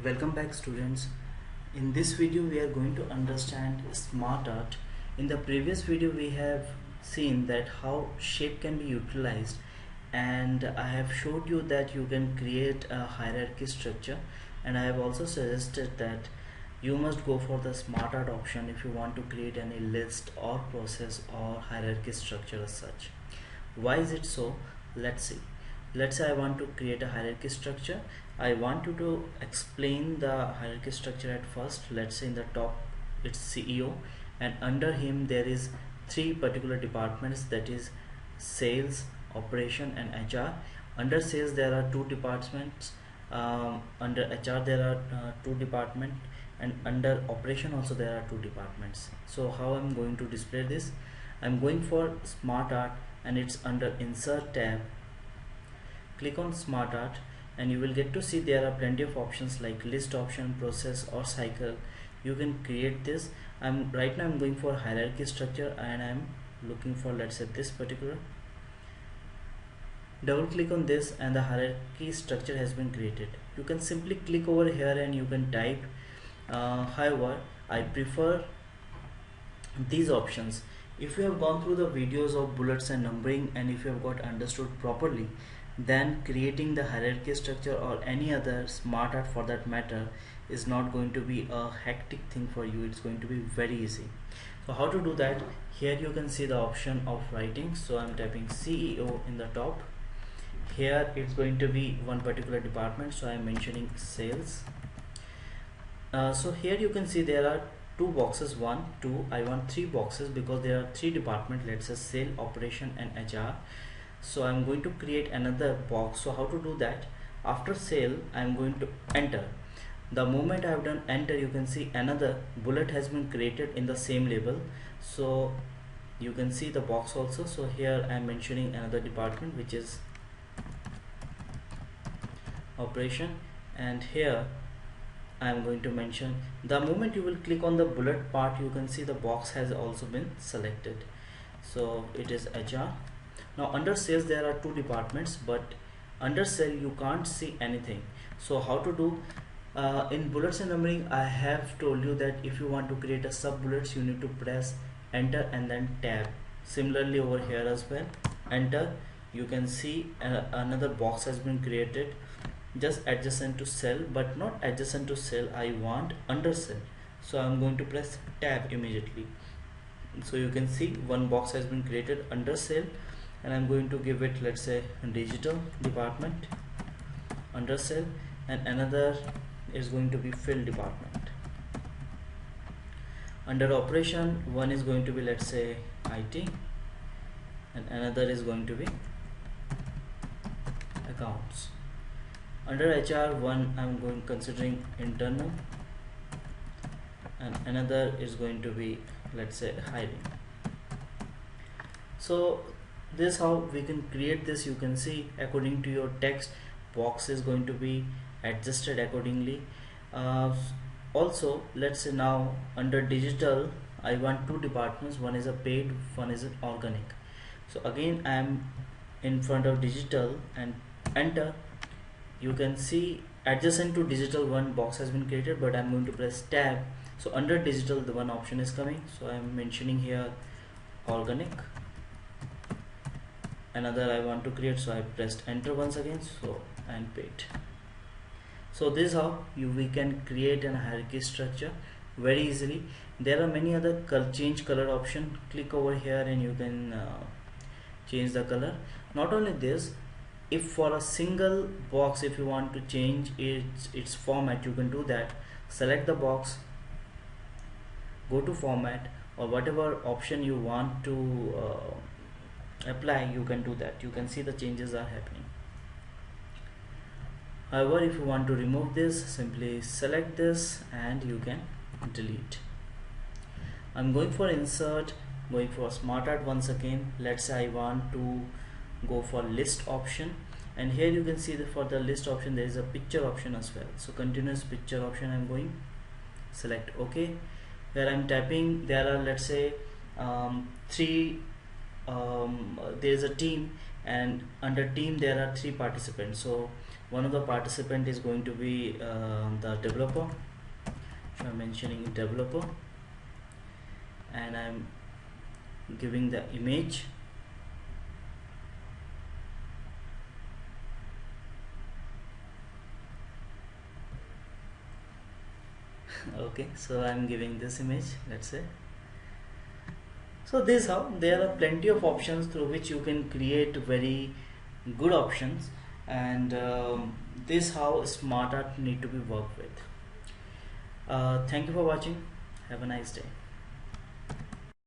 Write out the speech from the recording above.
Welcome back, students. In this video we are going to understand SmartArt. In the previous video we have seen that how shape can be utilized, and I have showed you that you can create a hierarchy structure, and I have also suggested that you must go for the SmartArt option if you want to create any list or process or hierarchy structure as such. Why is it so? Let's see. Let's say I want to create a hierarchy structure. I want you to explain the hierarchy structure at first. Let's say in the top it's CEO, and under him there is three particular departments, that is sales, operation and HR. Under sales there are two departments, under HR there are two departments, and under operation also there are two departments. So how I'm going to display this? I'm going for SmartArt, and it's under insert tab. Click on SmartArt and you will get to see there are plenty of options like list option, process or cycle. You can create this. Right now I'm going for hierarchy structure, and I'm looking for, let's say, this particular. Double click on this and the hierarchy structure has been created. You can simply click over here and you can type. However, I prefer these options. If you have gone through the videos of bullets and numbering, and if you have got understood properly, then creating the hierarchy structure or any other SmartArt for that matter is not going to be a hectic thing for you. It's going to be very easy. So how to do that? Here you can see the option of writing. So I'm typing CEO in the top. Here it's going to be one particular department, so I'm mentioning sales. So here you can see there are two boxes, 1, 2. I want 3 boxes because there are 3 departments, let's say sale, operation and HR. So I'm going to create another box. So how to do that? After sale I'm going to enter. The moment I have done enter, you can see another bullet has been created in the same label. So you can see the box also. So here I'm mentioning another department, which is operation, and here I'm going to mention. The moment you will click on the bullet part, you can see the box has also been selected. So it is HR. Now under sales there are 2 departments, but under sale you can't see anything. So how to do? In bullets and numbering I have told you that if you want to create a sub bullets, you need to press enter and then tab. Similarly over here as well, enter. You can see another box has been created just adjacent to cell, but not adjacent to cell. I want under cell, so I'm going to press tab immediately. So you can see one box has been created under cell, and I'm going to give it, let's say, digital department under cell, and another is going to be field department. Under operation, one is going to be, let's say, IT, and another is going to be accounts. Under HR, one I'm going considering internal, and another is going to be, let's say, hiring. So this is how we can create this. You can see according to your text, box is going to be adjusted accordingly. Also, let's say now under digital I want 2 departments, one is a paid, one is an organic. So again I am in front of digital and enter. You can see adjacent to digital one box has been created, but I'm going to press tab. So under digital the one option is coming, so I'm mentioning here organic. Another I want to create, so I pressed enter once again, so and paid. So this is how we can create an hierarchy structure very easily. There are many other change color option. Click over here and you can change the color. Not only this, if for a single box, if you want to change its format, you can do that. Select the box, go to format, or whatever option you want to apply, you can do that. You can see the changes are happening. However, if you want to remove this, simply select this and you can delete. I'm going for insert, going for SmartArt once again. Let's say I want to go for list option, and here you can see that for the list option there is a picture option as well. So continuous picture option, I'm going, select OK. Where I'm typing, there are, let's say, 3 there is a team, and under team there are 3 participants. So one of the participant is going to be the developer, so I'm mentioning developer, and I'm giving the image. Okay, so I'm giving this image, let's say. So this is how there are plenty of options through which you can create very good options, and this how SmartArt need to be worked with. Thank you for watching. Have a nice day.